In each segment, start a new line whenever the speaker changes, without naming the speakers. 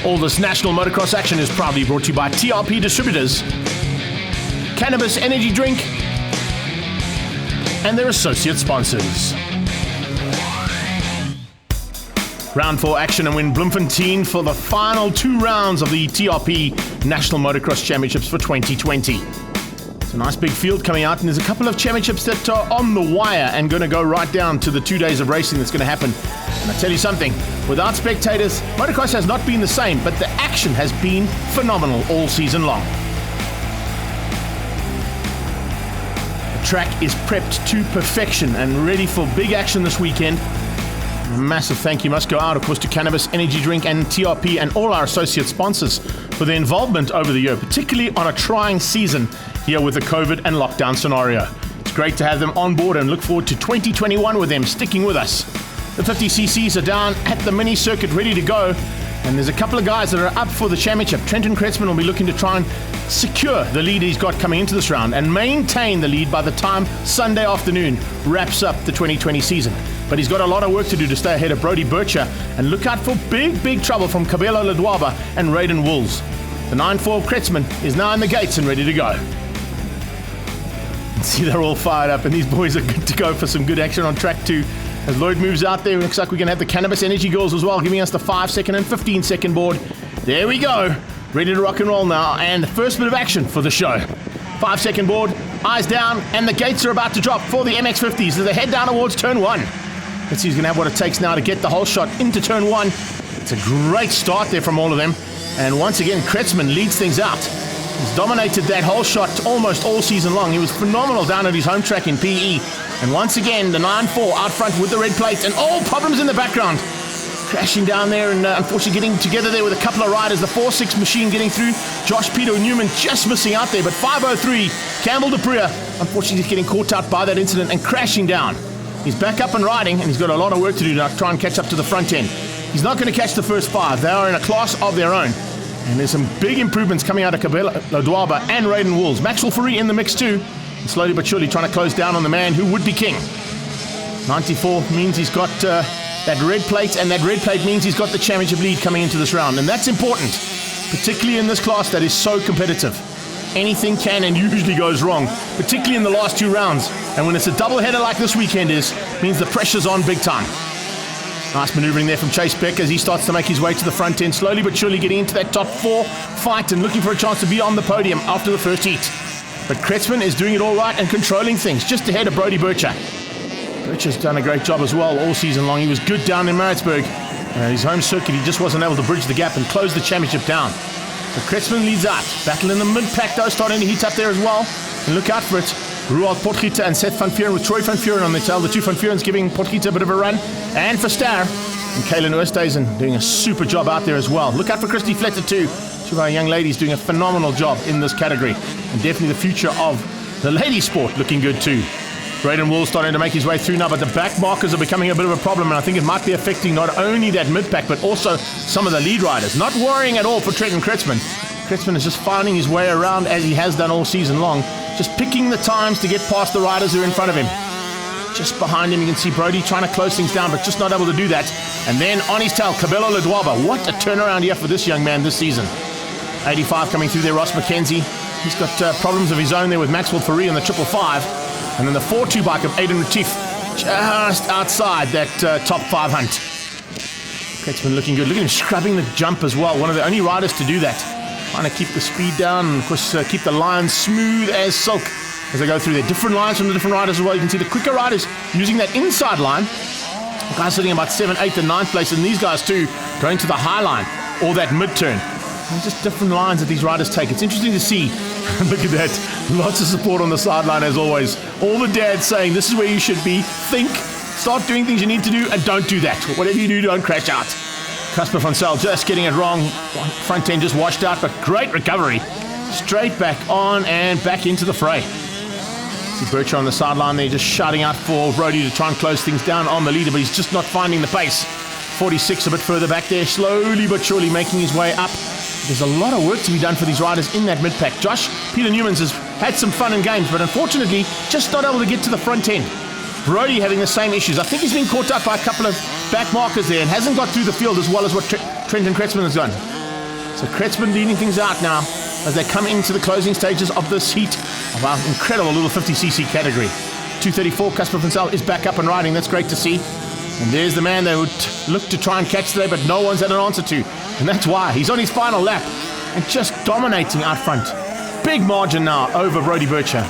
All this national motocross action is proudly brought to you by TRP Distributors, Cannabis Energy Drink, and their associate sponsors. Round 4 action and win Bloemfontein for the final 2 rounds of the TRP National Motocross Championships for 2020. It's a nice big field coming out, and there's a couple of championships that are on the wire and going to go right down to the 2 days of racing that's going to happen. And I tell you something, without spectators, motocross has not been the same, but the action has been phenomenal all season long. The track is prepped to perfection and ready for big action this weekend. A massive thank you must go out, of course, to Cannabis Energy Drink and TRP and all our associate sponsors for their involvement over the year, particularly on a trying season here with the COVID and lockdown scenario. It's great to have them on board and look forward to 2021 with them sticking with us. The 50cc's are down at the mini circuit ready to go, and there's a couple of guys that are up for the championship. Trenton Kretzmann will be looking to try and secure the lead he's got coming into this round and maintain the lead by the time Sunday afternoon wraps up the 2020 season. But he's got a lot of work to do to stay ahead of Brody Bircher, and look out for big trouble from Cabello Ledwaba and Raiden Wools. The 9-4 Kretzmann is now in the gates and ready to go. See, they're all fired up, and these boys are good to go for some good action on track 2. As Lloyd moves out there, it looks like we're going to have the Cannabis Energy girls as well, giving us the 5-second and 15-second board. There we go. Ready to rock and roll now, and the first bit of action for the show. 5-second board, eyes down, and the gates are about to drop for the MX-50s as they head down towards turn 1. Let's see who's going to have what it takes now to get the whole shot into turn 1. It's a great start there from all of them. And once again, Kretzmann leads things out. He's dominated that whole shot almost all season long. He was phenomenal down at his home track in PE. And once again, the 9-4 out front with the red plate, and all problems in the background. Crashing down there and unfortunately getting together there with a couple of riders. The 4-6 machine getting through. Josh Peter Newman just missing out there, but 503, Campbell DePria, unfortunately he's getting caught out by that incident and crashing down. He's back up and riding, and he's got a lot of work to do to try and catch up to the front end. He's not going to catch the first 5. They are in a class of their own. And there's some big improvements coming out of Cabello Ledwaba and Raiden Wools. Maxwell Fourie in the mix too. And slowly but surely trying to close down on the man who would be king. 94 means he's got that red plate, and that red plate means he's got the championship lead coming into this round. And that's important, particularly in this class that is so competitive. Anything can and usually goes wrong, particularly in the last 2 rounds. And when it's a double-header like this weekend is, means the pressure's on big time. Nice maneuvering there from Chase Beck as he starts to make his way to the front end, slowly but surely getting into that top 4 fight and looking for a chance to be on the podium after the first heat. But Kretzmann is doing it all right and controlling things, just ahead of Brody Bircher. Bircher's done a great job as well all season long. He was good down in Maritzburg. His home circuit, he just wasn't able to bridge the gap and close the championship down. So Kretzmann leads out. Battle in the mid-pack though, starting to heat up there as well. And look out for it. Roald Potgieter and Seth Van Vuuren with Troy Van Vuuren on their tail. The 2 Van Vuurens giving Potgieter a bit of a run. And for Starr, and Kaylin Oosthuizen doing a super job out there as well. Look out for Christy Fletter too. 2 of our young ladies doing a phenomenal job in this category. And definitely the future of the lady sport looking good too. Raiden Wools starting to make his way through now, but the back markers are becoming a bit of a problem, and I think it might be affecting not only that mid-pack, but also some of the lead riders. Not worrying at all for Trenton Kretzmann. Kretzmann is just finding his way around as he has done all season long, just picking the times to get past the riders who are in front of him. Just behind him, you can see Brody trying to close things down, but just not able to do that. And then on his tail, Cabello Ledwaba. What a turnaround here for this young man this season. 85 coming through there, Ross McKenzie. He's got problems of his own there with Maxwell Fourie on the 555. And then the 4-2 bike of Aiden Retief just outside that top 5 hunt. Kretzmann looking good. Look at him scrubbing the jump as well. One of the only riders to do that. Trying to keep the speed down and, of course, keep the lines smooth as silk as they go through there. Different lines from the different riders as well. You can see the quicker riders using that inside line. The guys sitting about 7th, 8th, and 9th place. And these guys, too, going to the high line or that mid-turn. And just different lines that these riders take. It's interesting to see. Look at that. Lots of support on the sideline as always. All the dads saying this is where you should be. Think, start doing things you need to do, and don't do that. Whatever you do, don't crash out. Casper van Zyl just getting it wrong. Front end just washed out, but great recovery. straight back on and back into the fray. See Bircher on the sideline there just shouting out for Brody to try and close things down on the leader, but he's just not finding the pace. 46 a bit further back there, slowly but surely making his way up. There's a lot of work to be done for these riders in that mid-pack. Peter Newmans has had some fun and games, but unfortunately just not able to get to the front end. Brody having the same issues. I think he's been caught up by a couple of back markers there and hasn't got through the field as well as what Trenton Kretzmann has done. So Kretzmann leading things out now as they come into the closing stages of this heat of our incredible little 50cc category. 234, Casper van Zyl is back up and riding. That's great to see. And there's the man they would look to try and catch today, but no one's had an answer to. And that's why he's on his final lap and just dominating out front. Big margin now over Brody Bircher.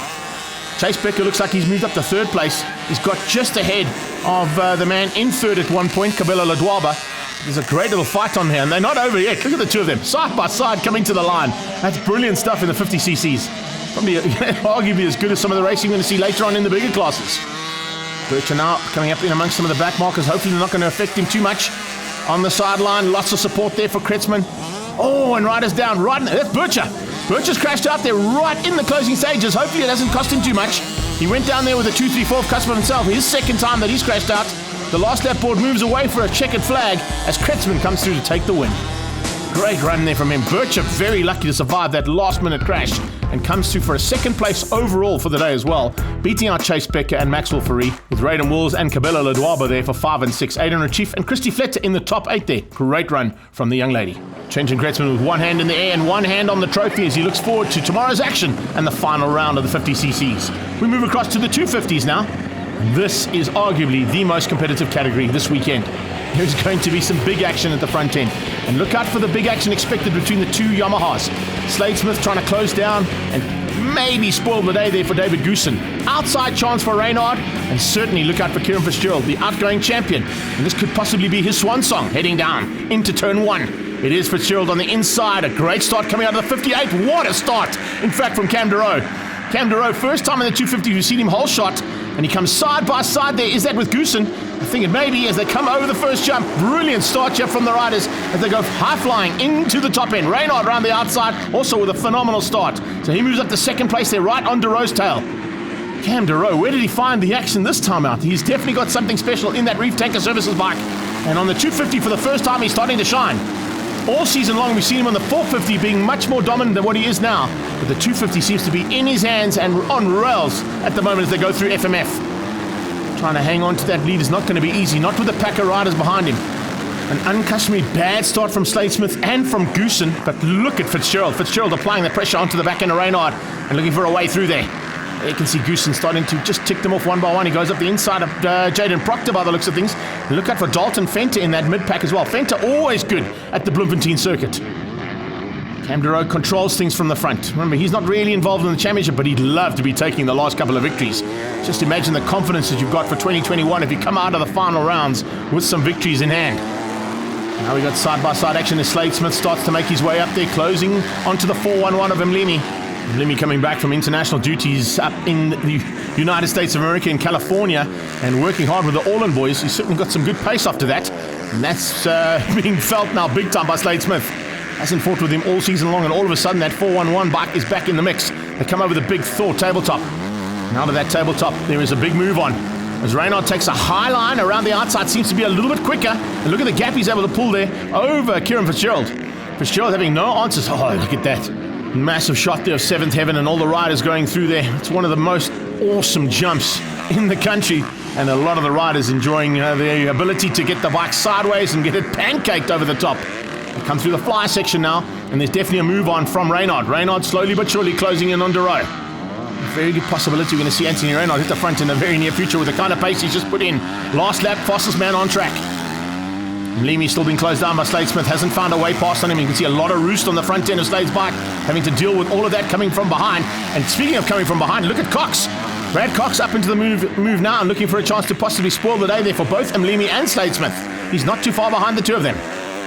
Chase Becker looks like he's moved up to third place. He's got just ahead of the man in third at one point, Kabelo Ledwaba. There's a great little fight on here, and they're not over yet. Look at the two of them, side by side, coming to the line. That's brilliant stuff in the 50cc's. Probably arguably as good as some of the racing we're going to see later on in the bigger classes. Bircher now coming up in amongst some of the back markers. Hopefully they're not going to affect him too much. On the sideline, lots of support there for Kretzmann. Oh, and riders down. Right, that's Bircher. Bircher's crashed out there right in the closing stages. Hopefully it doesn't cost him too much. He went down there with a 2-3-4 of Casper himself. His second time that he's crashed out. The last lap board moves away for a checkered flag as Kretzmann comes through to take the win. Great run there from him. Bircher very lucky to survive that last minute crash and comes through for a second place overall for the day as well, beating out Chase Becker and Maxwell Fourie, with Raiden Wills and Kabelo Ledwaba there for 5 and 6. Aidan Retief and Christy Fletter in the top 8 there. Great run from the young lady. Trenton Kretzmann with one hand in the air and one hand on the trophy as he looks forward to tomorrow's action and the final round of the 50cc's. We move across to the 250s now. This is arguably the most competitive category this weekend. There's going to be some big action at the front end. And look out for the big action expected between the two Yamahas. Slade Smith trying to close down and maybe spoil the day there for David Goosen. Outside chance for Reynard, and certainly look out for Kieran Fitzgerald, the outgoing champion. And this could possibly be his swan song heading down into turn 1. It is Fitzgerald on the inside. A great start coming out of the 58. What a start, in fact, from Cam Deroe. Cam Deroe, first time in the 250 we've seen him whole shot, and he comes side by side there. Is that with Goosen? I think it may be as they come over the first jump. Brilliant start here from the riders as they go high flying into the top end. Reynard around the outside, also with a phenomenal start. So he moves up to second place there, right on Deroe's tail. Cam Deroe, where did he find the action this time out? He's definitely got something special in that Reef Tanker Services bike. And on the 250 for the first time, he's starting to shine. All season long, we've seen him on the 450 being much more dominant than what he is now. But the 250 seems to be in his hands and on rails at the moment as they go through FMF. Trying to hang on to that lead is not going to be easy, not with the pack of riders behind him. An uncustomary bad start from Slade Smith and from Goosen, but look at Fitzgerald. Fitzgerald applying the pressure onto the back end of Reynard and looking for a way through there. You can see Goosen starting to just tick them off one by one. He goes up the inside of Jaden Proctor by the looks of things. Look out for Dalton Fenter in that mid-pack as well. Fenter always good at the Bloemfontein circuit. Cam Deroe controls things from the front. Remember, he's not really involved in the championship, but he'd love to be taking the last couple of victories. Just imagine the confidence that you've got for 2021 if you come out of the final rounds with some victories in hand. Now we got side-by-side action as Slade Smith starts to make his way up there, closing onto the 411 of Mlimi. Mlimi coming back from international duties up in the United States of America in California and working hard with the All-In boys. He's certainly got some good pace after that. And that's being felt now big time by Slade Smith. Hasn't fought with him all season long, and all of a sudden that 411 bike is back in the mix. They come over the big Thor tabletop. And out of that tabletop, there is a big move on. As Reynard takes a high line around the outside, seems to be a little bit quicker. And look at the gap he's able to pull there over Kieran Fitzgerald. Fitzgerald having no answers. Oh, look at that. Massive shot there of 7th Heaven and all the riders going through there. It's one of the most awesome jumps in the country. And a lot of the riders enjoying the ability to get the bike sideways and get it pancaked over the top. They come through the fly section now, and there's definitely a move on from Reynard. Reynard slowly but surely closing in on Deroe. Very good possibility we're going to see Anthony Reynard hit the front in the very near future with the kind of pace he's just put in. Last lap, fastest man on track. Mlimi still being closed down by Slade Smith. Hasn't found a way past on him. You can see a lot of roost on the front end of Slade's bike, having to deal with all of that coming from behind. And speaking of coming from behind, look at Cox. Brad Cox up into the move now and looking for a chance to possibly spoil the day there for both Mlimi and Slade Smith. He's not too far behind the two of them.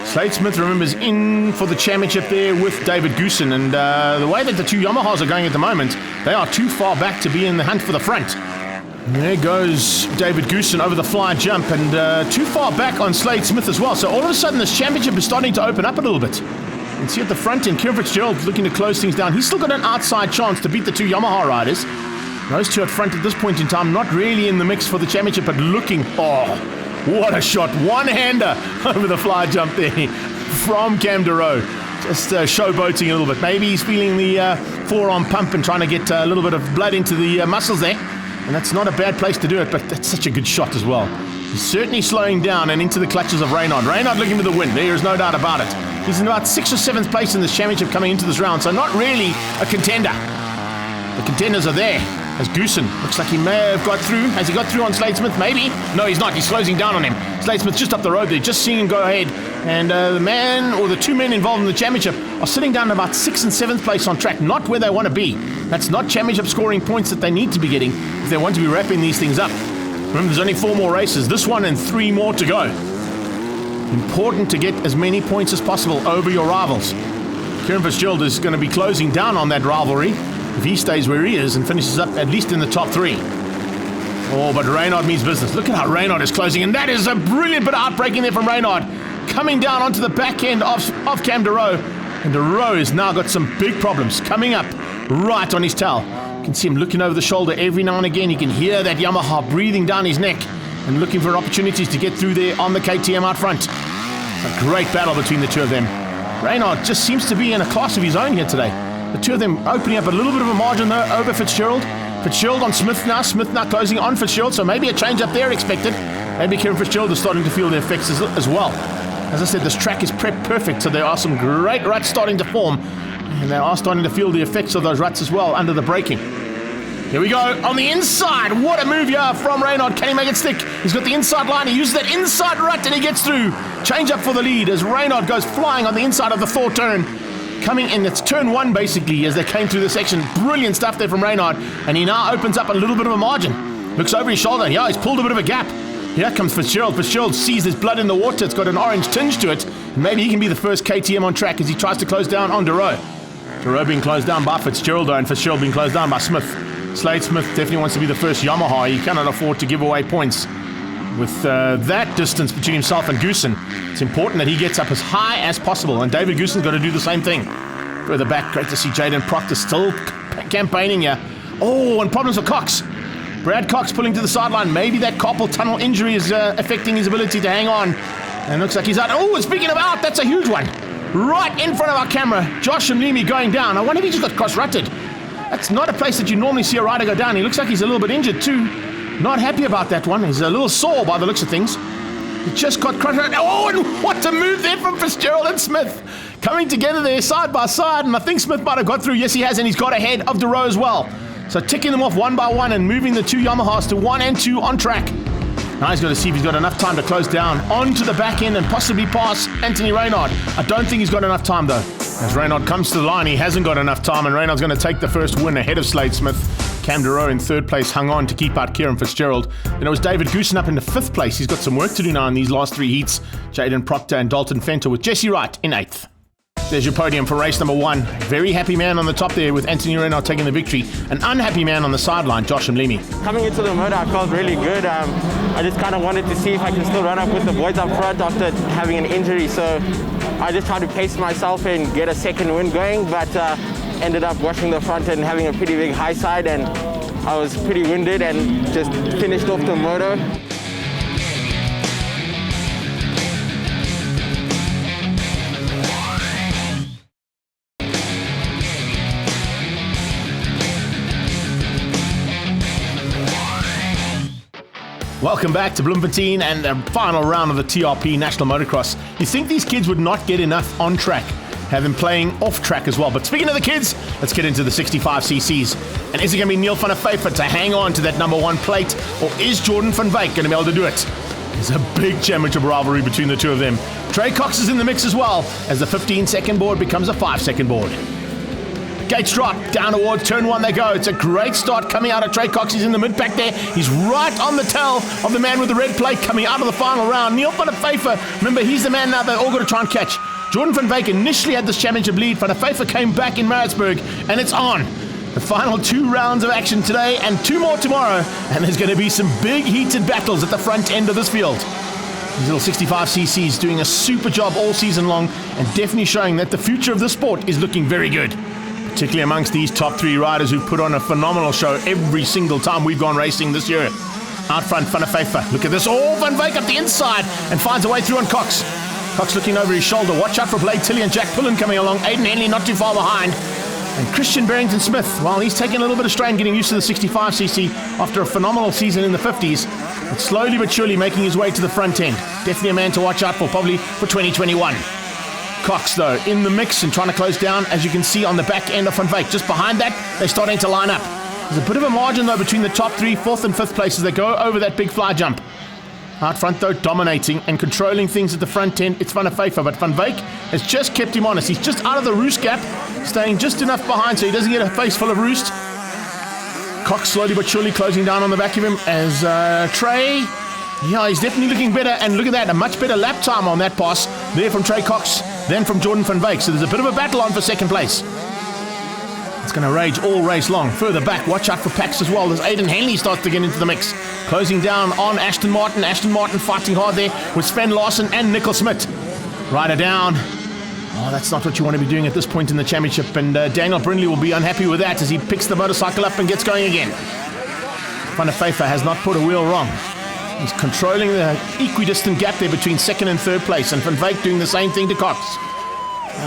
Slade Smith, remembers, in for the championship there with David Goosen, and the way that the two Yamahas are going at the moment, they are too far back to be in the hunt for the front. And there goes David Goosen over the fly jump, and too far back on Slade Smith as well. So all of a sudden this championship is starting to open up a little bit. And see at the front end, Kieran Fitzgerald looking to close things down. He's still got an outside chance to beat the two Yamaha riders. Those two at front at this point in time, not really in the mix for the championship, but looking, oh, what a shot. One-hander over the fly jump there from Cam DeRoe. Just showboating a little bit. Maybe he's feeling the forearm pump and trying to get a little bit of blood into the muscles there. And that's not a bad place to do it, but that's such a good shot as well. He's certainly slowing down and into the clutches of Reynard. Reynard looking for the win. There is no doubt about it. He's in about 6th or 7th place in this championship coming into this round, so not really a contender. The contenders are there. As Goosen looks like he may have got through. Has he got through on Slade Smith? Maybe. No, he's not. He's closing down on him. Slade Smith just up the road there, just seeing him go ahead. And the man, or the two men involved in the championship, are sitting down in about 6th and 7th place on track, not where they want to be. That's not championship scoring points that they need to be getting if they want to be wrapping these things up. Remember, there's only 4 more races. This one and 3 more to go. Important to get as many points as possible over your rivals. Kieran Fitzgerald is going to be closing down on that rivalry if he stays where he is and finishes up at least in the top 3. Oh, but Reynard means business. Look at how Reynard is closing, and that is a brilliant bit of outbreaking there from Reynard. Coming down onto the back end of Cam DeRoe, and DeRoe has now got some big problems coming up right on his tail. You can see him looking over the shoulder every now and again. You can hear that Yamaha breathing down his neck and looking for opportunities to get through there on the KTM out front. It's a great battle between the two of them. Reynard just seems to be in a class of his own here today. The two of them opening up a little bit of a margin though over Fitzgerald. Fitzgerald on Smith now closing on Fitzgerald, so maybe a change up there expected. Maybe Kieran Fitzgerald is starting to feel the effects as well. As I said, this track is prepped perfect, so there are some great ruts starting to form, and they are starting to feel the effects of those ruts as well under the braking. Here we go, on the inside. What a move here from Reynard. Can he make it stick? He's got the inside line. He uses that inside rut and he gets through. Change up for the lead as Reynard goes flying on the inside of the 4th turn. Coming in, it's turn 1 basically as they came through the section. Brilliant stuff there from Reynard. And he now opens up a little bit of a margin. Looks over his shoulder. Yeah, he's pulled a bit of a gap. Here comes Fitzgerald. Fitzgerald sees there's blood in the water. It's got an orange tinge to it. And maybe he can be the first KTM on track as he tries to close down on DeRoe. DeRoe being closed down by Fitzgerald and Fitzgerald being closed down by Smith. Slade Smith definitely wants to be the first Yamaha. He cannot afford to give away points. With that distance between himself and Goosen, it's important that he gets up as high as possible, and David Goosen's got to do the same thing. Further back, great to see Jaden Proctor still campaigning here. Oh, and problems for Cox. Brad Cox pulling to the sideline. Maybe that carpal tunnel injury is affecting his ability to hang on. And looks like he's out. Oh, speaking of out, that's a huge one. Right in front of our camera, Josh Mlimi going down. I wonder if he just got cross-rutted. That's not a place that you normally see a rider go down. He looks like he's a little bit injured too. Not happy about that one. He's a little sore by the looks of things. He just got crushed. Oh, and what a move there from Fitzgerald and Smith. Coming together there side by side, and I think Smith might have got through. Yes, he has, and he's got ahead of DeRoe as well. So ticking them off one by one and moving the two Yamahas to 1 and 2 on track. Now he's got to see if he's got enough time to close down onto the back end and possibly pass Anthony Reynard. I don't think he's got enough time though. As Reynard comes to the line, he hasn't got enough time, and Reynard's going to take the first win ahead of Slade Smith. Cam DeRoe in 3rd place hung on to keep out Kieran Fitzgerald. Then it was David Goosen up in the 5th place. He's got some work to do now in these last 3 heats. Jaden Proctor and Dalton Fenter with Jesse Wright in 8th. There's your podium for race number 1. Very happy man on the top there with Anthony Reynard taking the victory. An unhappy man on the sideline, Josh Mlimi.
Coming into the motor, I felt really good. I just kind of wanted to see if I can still run up with the boys up front after having an injury. So I just tried to pace myself and get a second win going, but ended up washing the front and having a pretty big high side, and I was pretty winded and just finished off the moto.
Welcome back to Bloemfontein and the final round of the TRP National Motocross. You think these kids would not get enough on track, have them playing off track as well. But speaking of the kids, let's get into the 65cc's. And is it going to be Neil van der Vyver to hang on to that number 1 plate, or is Jordan van Wyk going to be able to do it? There's a big championship rivalry between the two of them. Trey Cox is in the mix as well, as the 15-second board becomes a 5-second board. Gates drop, down towards turn 1 they go. It's a great start coming out of Trey Cox. He's in the mid-pack there. He's right on the tail of the man with the red plate coming out of the final round. Neil van der Vyver, remember, he's the man now they're all going to try and catch. Jordan van Wyk initially had this championship lead. Van der Vyver came back in Maritzburg, and it's on. The final 2 rounds of action today and 2 more tomorrow, and there's going to be some big heated battles at the front end of this field. These little 65cc's doing a super job all season long and definitely showing that the future of the sport is looking very good. Particularly amongst these top three riders who put on a phenomenal show every single time we've gone racing this year. Out front, Van der Vyver. Look at this. Oh, Van Wyk up the inside and finds a way through on Cox. Cox looking over his shoulder. Watch out for Blade Tilley and Jack Pullen coming along. Aidan Henley not too far behind. And Christian Barrington-Smith, well, he's taking a little bit of strain getting used to the 65cc after a phenomenal season in the 50s. But slowly but surely making his way to the front end. Definitely a man to watch out for, probably for 2021. Cox, though, in the mix and trying to close down, as you can see on the back end of Van Wyk. Just behind that, they're starting to line up. There's a bit of a margin, though, between the top three, fourth and fifth places. They go over that big fly jump. Out front, though, dominating and controlling things at the front end. It's Van der Vyver, but Van Wyk has just kept him honest. He's just out of the roost gap, staying just enough behind so he doesn't get a face full of roost. Cox slowly but surely closing down on the back of him as Trey... Yeah, he's definitely looking better, and look at that, a much better lap time on that pass there from Trey Cox than from Jordan Van Wyk. So there's a bit of a battle on for second place. It's going to rage all race long. Further back, watch out for packs as well as Aidan Henley starts to get into the mix. Closing down on Ashton Martin. Ashton Martin fighting hard there with Sven Larsen and Nicol Smith. Rider down. Oh, that's not what you want to be doing at this point in the championship, and Daniel Brindley will be unhappy with that as he picks the motorcycle up and gets going again. Van der Vyver has not put a wheel wrong. He's controlling the equidistant gap there between second and third place, and Van Wyk doing the same thing to Cox.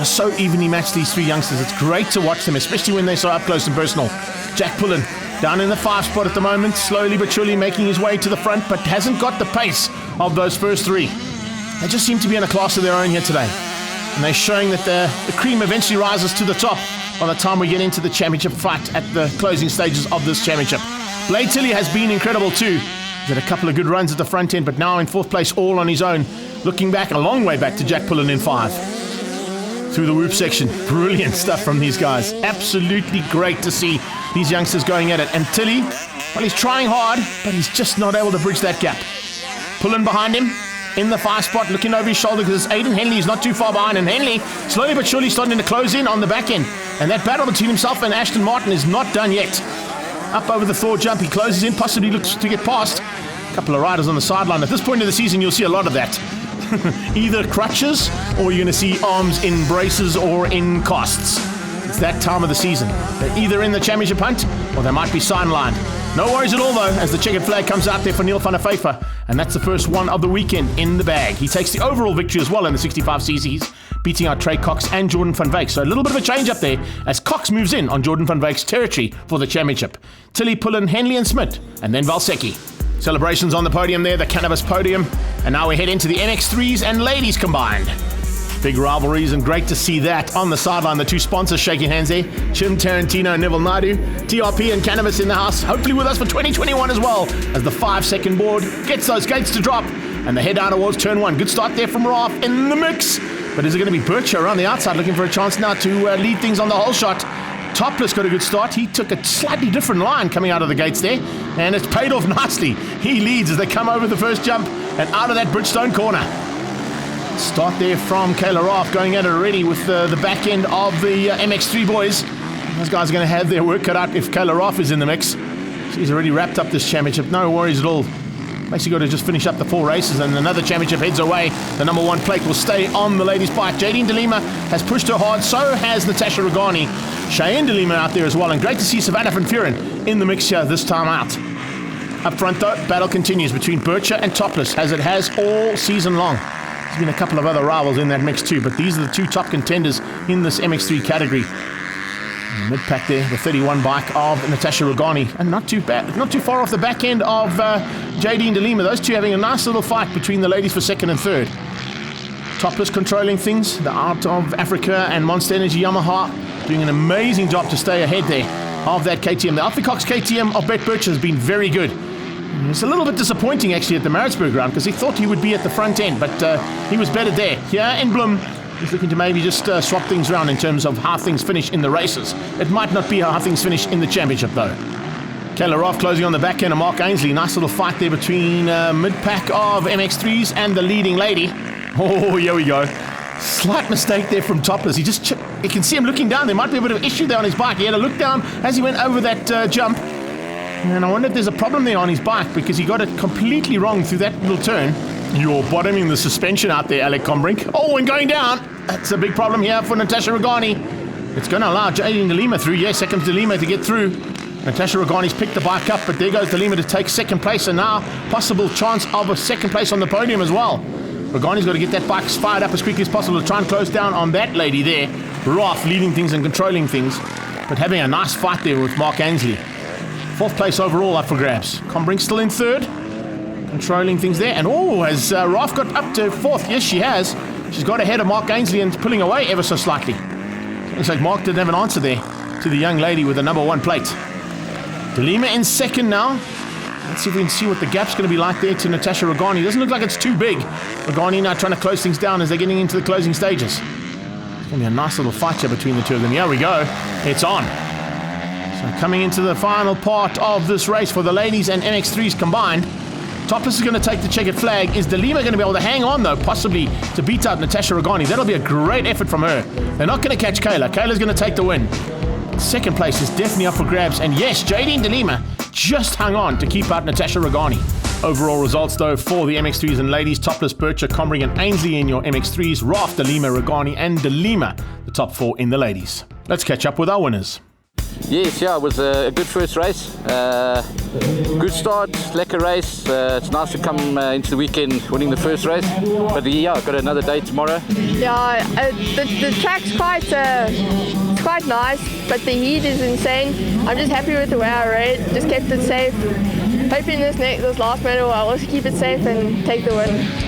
So evenly matched, these three youngsters. It's great to watch them, especially when they're so up close and personal. Jack Pullen down in the 5 spot at the moment, slowly but surely making his way to the front, but hasn't got the pace of those first three. They just seem to be in a class of their own here today, and they're showing that the cream eventually rises to the top by the time we get into the championship fight at the closing stages of this championship. Blade Tilley has been incredible too. He's had a couple of good runs at the front end, but now in 4th place all on his own. Looking back, a long way back to Jack Pullen in 5. Through the whoop section. Brilliant stuff from these guys. Absolutely great to see these youngsters going at it. And Tilley, well, he's trying hard, but he's just not able to bridge that gap. Pullen behind him in the 5 spot, looking over his shoulder because Aidan Henley is not too far behind. And Henley, slowly but surely starting to close in on the back end. And that battle between himself and Ashton Martin is not done yet. Up over the Thor jump, he closes in, possibly looks to get past. A couple of riders on the sideline. At this point of the season, you'll see a lot of that. Either crutches, or you're going to see arms in braces or in casts. It's that time of the season. They're either in the championship hunt, or they might be sidelined. No worries at all, though, as the checkered flag comes out there for Neil van der Vyver, and that's the first one of the weekend in the bag. He takes the overall victory as well in the 65cc's, beating out Trey Cox and Jordan Van Wyk. So a little bit of a change up there as Cox moves in on Jordan Van Wyk's territory for the championship. Tilley, Pullen, Henley and Smith, and then Valsecki. Celebrations on the podium there, the Cannabis podium. And now we head into the MX3s and ladies combined. Big rivalries, and great to see that on the sideline. The two sponsors shaking hands there. Chim Tarantino and Neville Naidu. TRP and Cannabis in the house, hopefully with us for 2021 as well, as the 5-second board gets those gates to drop. And the head down towards turn 1. Good start there from Ralph in the mix. But is it going to be Bircher around the outside looking for a chance now to lead things on the whole shot? Topless got a good start. He took a slightly different line coming out of the gates there, and it's paid off nicely. He leads as they come over the first jump and out of that Bridgestone corner. Start there from Kayla Raff going at it already with the back end of the MX3 boys. Those guys are going to have their work cut out if Kayla Raff is in the mix. She's already wrapped up this championship. No worries at all. Basically got to just finish up the 4 races and another championship heads away. The number 1 plate will stay on the ladies' bike. Jadine De Lima has pushed her hard, so has Natasha Regani. Cheyenne De Lima out there as well, and great to see Savannah Van Vuren in the mix here this time out. Up front though, battle continues between Bircher and Topless, as it has all season long. There's been a couple of other rivals in that mix too, but these are the 2 top contenders in this MX3 category. Mid-pack there, the 31 bike of Natasha Regani, and not too bad, not too far off the back end of Jadine De Lima. Those two having a nice little fight between the ladies for 2nd and 3rd. Topless controlling things, the Out of Africa and Monster Energy Yamaha doing an amazing job to stay ahead there of that KTM. The Alfie Cox KTM of Brett Bircher has been very good. It's a little bit disappointing actually at the Maritzburg round because he thought he would be at the front end, but he was better there. Here in Bloem, he's looking to maybe just swap things around in terms of how things finish in the races. It might not be how things finish in the championship though. Kayla Raff closing on the back end of Mark Ainsley. Nice little fight there between mid-pack of MX3s and the leading lady. Oh, here we go. Slight mistake there from Topless. You can see him looking down. There might be a bit of issue there on his bike. He had to look down as he went over that jump. And I wonder if there's a problem there on his bike because he got it completely wrong through that little turn. You're bottoming the suspension out there, Alec Combrink. Oh, and going down. That's a big problem here for Natasha Regani. It's going to allow Jaden De Lima through. Yes, here comes De Lima to get through. Natasha Regani's picked the bike up, but there goes De Lima to take second place, and now possible chance of a second place on the podium as well. Regani's got to get that bike fired up as quickly as possible to try and close down on that lady there. Roth leading things and controlling things, but having a nice fight there with Mark Ainsley. Fourth place overall up for grabs. Combrink still in third, controlling things there. And has Roth got up to fourth? Yes, she has. She's got ahead of Mark Ainsley and pulling away ever so slightly. Looks like Mark didn't have an answer there to the young lady with the number 1 plate. De Lima in second now. Let's see if we can see what the gap's going to be like there to Natasha Regani. Doesn't look like it's too big. Regani now trying to close things down as they're getting into the closing stages. It's going to be a nice little fight here between the two of them. Here we go. It's on. So coming into the final part of this race for the ladies and MX3s combined. Topless is going to take the checkered flag. Is De Lima going to be able to hang on, though, possibly to beat out Natasha Regani? That'll be a great effort from her. They're not going to catch Kayla. Kayla's going to take the win. Second place is definitely up for grabs. And yes, Jadine De Lima just hung on to keep out Natasha Regani. Overall results, though, for the MX3s and ladies: Topless, Bircher, Combrink and Ainsley in your MX3s, Raft, De Lima, Regani and De Lima, the top 4 in the ladies. Let's catch up with our winners.
Yes, it was a good first race. Good start, lekker race. It's nice to come into the weekend winning the first race. But got another day tomorrow.
Yeah, the track's it's quite nice, but the heat is insane. I'm just happy with the way I rode. Just kept it safe. Hoping this last medal I'll also keep it safe and take the win.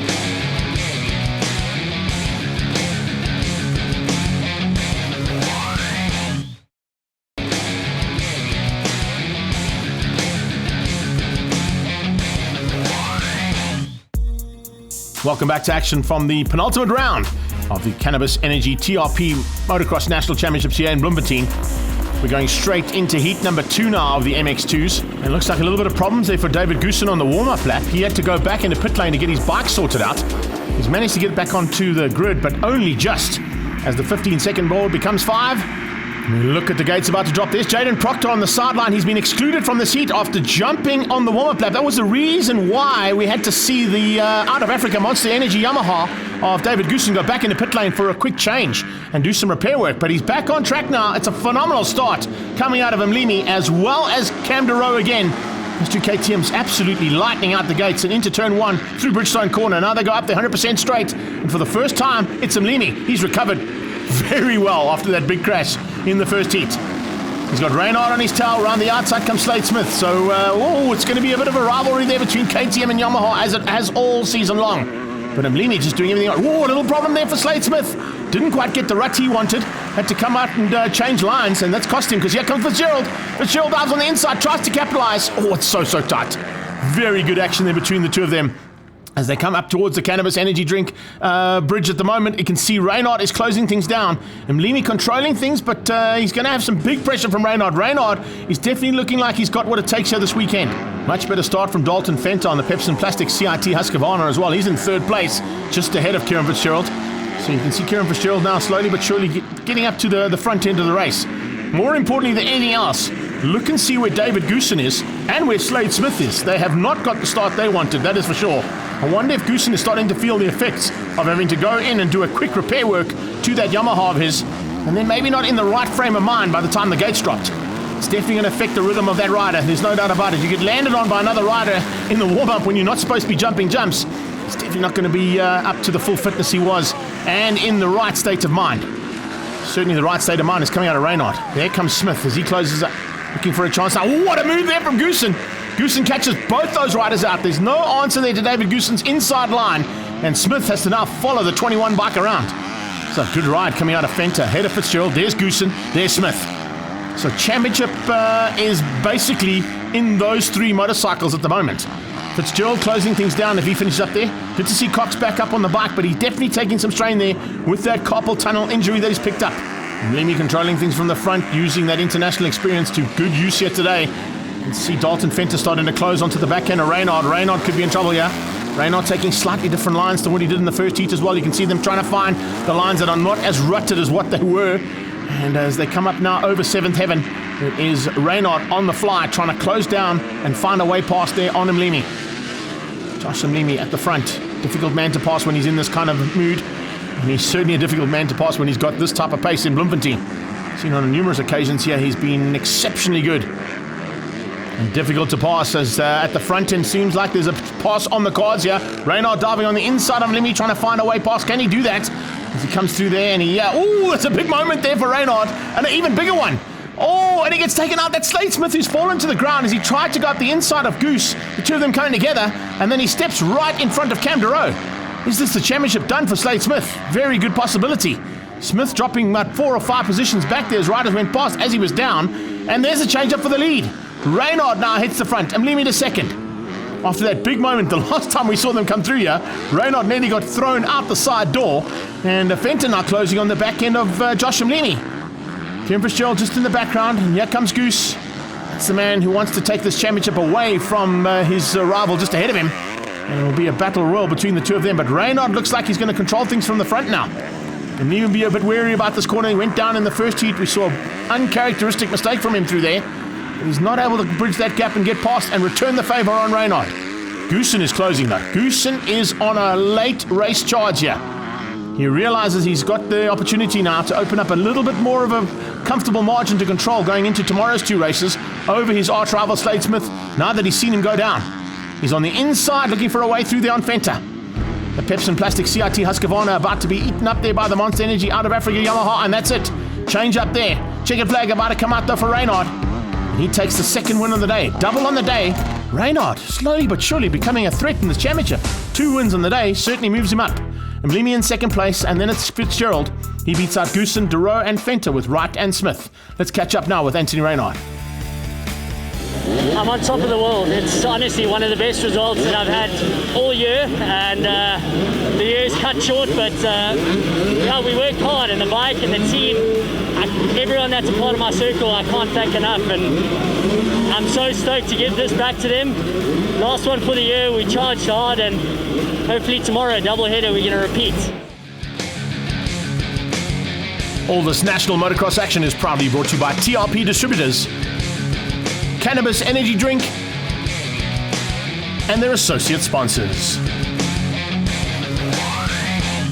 Welcome back to action from the penultimate round of the Cannabis Energy TRP Motocross National Championships here in Bloemfontein. We're going straight into heat number 2 now of the MX2s. And it looks like a little bit of problems there for David Goosen on the warm-up lap. He had to go back into pit lane to get his bike sorted out. He's managed to get back onto the grid, but only just as the 15-second board becomes 5. Look at the gates about to drop. There's Jaden Proctor on the sideline. He's been excluded from this heat after jumping on the warm-up lap. That was the reason why we had to see the out of Africa Monster Energy Yamaha of David Goosen go back into pit lane for a quick change and do some repair work. But he's back on track now. It's a phenomenal start coming out of Mlimi, as well as Cam Deroe again. Those two KTMs absolutely lightning out the gates and into turn 1 through Bridgestone corner. Now they go up there 100% straight. And for the first time, it's Mlimi. He's recovered very well after that big crash in the first heat. He's got Reynard on his tail. Around the outside comes Slade Smith. So, it's going to be a bit of a rivalry there between KTM and Yamaha, as it has all season long. But Mlimi just doing everything. A little problem there for Slade Smith. Didn't quite get the rut he wanted. Had to come out and change lines, and that's cost him, because here comes Fitzgerald. Fitzgerald dives on the inside, tries to capitalize. It's so tight. Very good action there between the two of them. As they come up towards the Cannabis Energy Drink bridge at the moment, you can see Reynard is closing things down. Mlimi controlling things, but he's going to have some big pressure from Reynard. Reynard is definitely looking like he's got what it takes here this weekend. Much better start from Dalton Fenter on the Pepsin Plastic CIT Husqvarna as well. He's in third place, just ahead of Kieran Fitzgerald. So you can see Kieran Fitzgerald now slowly but surely getting up to the front end of the race. More importantly than anything else, look and see where David Goosen is and where Slade Smith is. They have not got the start they wanted, that is for sure. I wonder if Goosen is starting to feel the effects of having to go in and do a quick repair work to that Yamaha of his, and then maybe not in the right frame of mind by the time the gates dropped. It's definitely going to affect the rhythm of that rider. There's no doubt about it. You get landed on by another rider in the warm-up when you're not supposed to be jumping jumps. It's definitely not going to be up to the full fitness he was and in the right state of mind. Certainly the right state of mind is coming out of Reynard. There comes Smith as he closes up, looking for a chance now. What a move there from Goosen. Goosen catches both those riders out. There's no answer there to David Goosen's inside line, and Smith has to now follow the 21 bike around. It's a good ride coming out of Fenter. Ahead of Fitzgerald. There's Goosen. There's Smith. So championship is basically in those 3 motorcycles at the moment. Fitzgerald closing things down if he finishes up there. Good to see Cox back up on the bike, but he's definitely taking some strain there with that carpal tunnel injury that he's picked up. Mlimi controlling things from the front, using that international experience to good use here today. You can see Dalton Fenter starting to close onto the back end of Reynard. Reynard could be in trouble here. Reynard taking slightly different lines to what he did in the first heat as well. You can see them trying to find the lines that are not as rutted as what they were. And as they come up now over 7th heaven, it is Reynard on the fly trying to close down and find a way past there on Mlimi. Josh Mlimi at the front. Difficult man to pass when he's in this kind of mood. And he's certainly a difficult man to pass when he's got this type of pace in Bloemfontein. Seen on numerous occasions here, he's been exceptionally good. And difficult to pass as at the front end seems like there's a pass on the cards here. Reynard diving on the inside of Lemmy, trying to find a way past. Can he do that? As he comes through there and he, it's a big moment there for Reynard. And an even bigger one. Oh, and he gets taken out. That's Slade Smith who's fallen to the ground as he tried to go up the inside of Goose. The two of them coming together, and then he steps right in front of Cam Deroe. Is this the championship done for Slade Smith? Very good possibility. Smith dropping about 4 or 5 positions back there as riders went past as he was down. And there's a change up for the lead. Reynard now hits the front. Mlimi to second. After that big moment, the last time we saw them come through here, Reynard nearly got thrown out the side door. And Fenton now closing on the back end of Josh Mlimi. Kieran Fitzgerald just in the background, and here comes Goose. That's the man who wants to take this championship away from his rival just ahead of him. And it will be a battle royal between the two of them, but Reynard looks like he's going to control things from the front now. And even be a bit wary about this corner. He went down in the first heat. We saw an uncharacteristic mistake from him through there. But he's not able to bridge that gap and get past and return the favour on Reynard. Goosen is closing though. Goosen is on a late race charge here. He realises he's got the opportunity now to open up a little bit more of a comfortable margin to control going into tomorrow's 2 races over his arch rival Slade Smith now that he's seen him go down. He's on the inside looking for a way through there on Fenta. The Pepsi Plastic CIT Husqvarna about to be eaten up there by the Monster Energy out of Africa Yamaha, and that's it. Change up there. Checkered flag about to come out though for Reynard. And he takes the second win of the day. Double on the day. Reynard slowly but surely becoming a threat in this championship. 2 wins on the day certainly moves him up. Mlimi in second place, and then it's Fitzgerald. He beats out Goosen, Deroe and Fenta with Wright and Smith. Let's catch up now with Anthony Reynard.
I'm on top of the world. It's honestly one of the best results that I've had all year, and the year's cut short, but we worked hard, and the bike and the team, everyone that's a part of my circle, I can't thank enough, and I'm so stoked to give this back to them. Last one for the year, we charged hard, and hopefully tomorrow, double header, we're going to repeat.
All this national motocross action is proudly brought to you by TRP Distributors, Cannabis Energy Drink, and their associate sponsors.